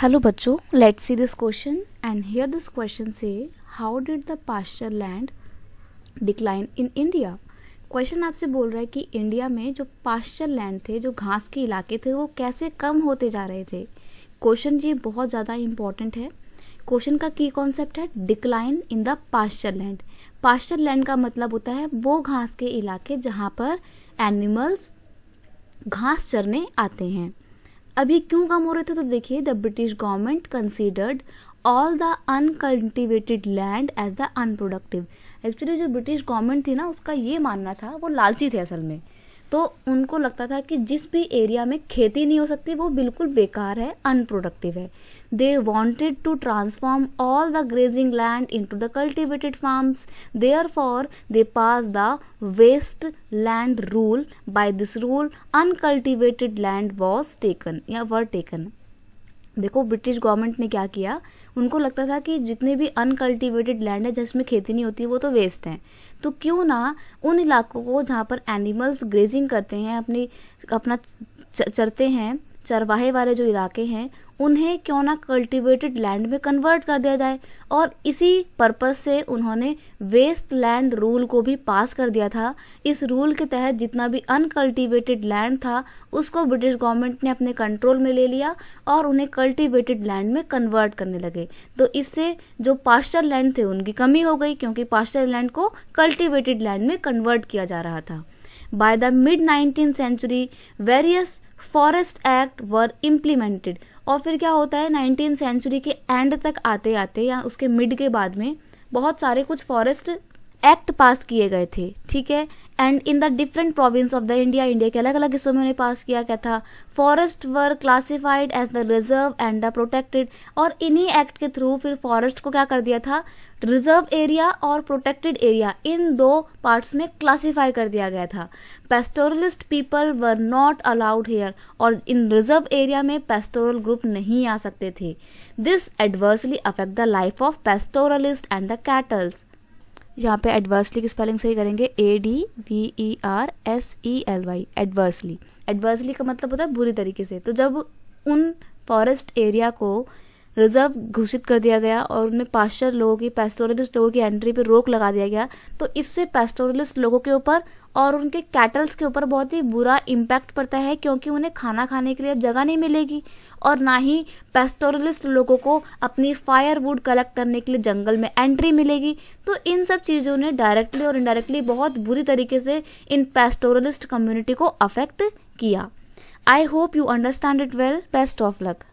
Hello बच्चों, let's see this question and here this question say how did the pasture land decline in India? Question आपसे बोल रहा है कि India में जो पास्चर लैंड थे, जो घास के इलाके थे, वो कैसे कम होते जा रहे थे। क्वेश्चन ये बहुत ज़्यादा इम्पॉर्टेंट है। क्वेश्चन का की कॉन्सेप्ट है decline in the pasture land. Pasture land का मतलब होता है वो घास के इलाके जहाँ पर एनिमल्स घास चरने आते हैं। अभी क्यों कम हो रहे थे, तो देखिए the British government considered all the uncultivated land as the unproductive. Actually जो ब्रिटिश गवर्नमेंट थी ना, उसका ये मानना था, वो लालची थे असल में, तो उनको लगता था कि जिस भी एरिया में खेती नहीं हो सकती वो बिल्कुल बेकार है, अनप्रोडक्टिव है। They wanted to transform all the grazing land into the cultivated farms, therefore they pass the waste land rule. By this rule uncultivated land was taken या वर टेकन। देखो ब्रिटिश गवर्नमेंट ने क्या किया, उनको लगता था कि जितने भी अनकल्टिवेटेड लैंड है जिसमें खेती नहीं होती वो तो वेस्ट हैं, तो क्यों ना उन इलाकों को जहाँ पर एनिमल्स ग्रेजिंग करते हैं, अपना चरते हैं, चरवाहे वाले जो इलाके हैं, उन्हें क्यों ना कल्टिवेटेड लैंड में कन्वर्ट कर दिया जाए। और इसी पर्पस से उन्होंने वेस्ट लैंड रूल को भी पास कर दिया था। इस रूल के तहत जितना भी अनकल्टिवेटेड लैंड था उसको ब्रिटिश गवर्नमेंट ने अपने कंट्रोल में ले लिया और उन्हें कल्टिवेटेड लैंड में कन्वर्ट करने लगे। तो इससे जो पास्चर लैंड थे उनकी कमी हो गई, क्योंकि पास्चर लैंड को कल्टिवेटेड लैंड में कन्वर्ट किया जा रहा था। By the mid 19th century various forest act were implemented. और फिर क्या होता है, 19th century के एंड तक आते आते या उसके मिड के बाद में बहुत सारे कुछ फॉरेस्ट एक्ट पास किए गए थे, ठीक है। And in the different province of the India के अलग अलग हिस्सों में उन्हें पास किया क्या था, forest were classified as the reserve and the protected. और इन्हीं एक्ट के थ्रू फिर फॉरेस्ट को क्या कर दिया था, रिजर्व एरिया और प्रोटेक्टेड एरिया, इन दो पार्ट्स में क्लासिफाई कर दिया गया था। Pastoralist people were not allowed here, और इन रिजर्व एरिया में पेस्टोरल ग्रुप नहीं आ सकते थे। This adversely affect the life of pastoralist and the cattles. यहाँ पे एडवर्सली की स्पेलिंग सही करेंगे, ADVERSELY, एडवर्सली। एडवर्सली का मतलब होता है बुरी तरीके से। तो जब उन फॉरेस्ट एरिया को रिजर्व घोषित कर दिया गया और उनमें पास्चर लोगों की, पेस्टोरलिस्ट लोगों की एंट्री पे रोक लगा दिया गया, तो इससे पेस्टोरलिस्ट लोगों के ऊपर और उनके कैटल्स के ऊपर बहुत ही बुरा इम्पैक्ट पड़ता है, क्योंकि उन्हें खाना खाने के लिए अब जगह नहीं मिलेगी और ना ही पेस्टोरलिस्ट लोगों को अपनी फायरवुड कलेक्ट करने के लिए जंगल में एंट्री मिलेगी। तो इन सब चीज़ों ने डायरेक्टली और इनडायरेक्टली बहुत बुरी तरीके से इन पेस्टोरलिस्ट कम्युनिटी को अफेक्ट किया। I hope you understand it well. Best of luck.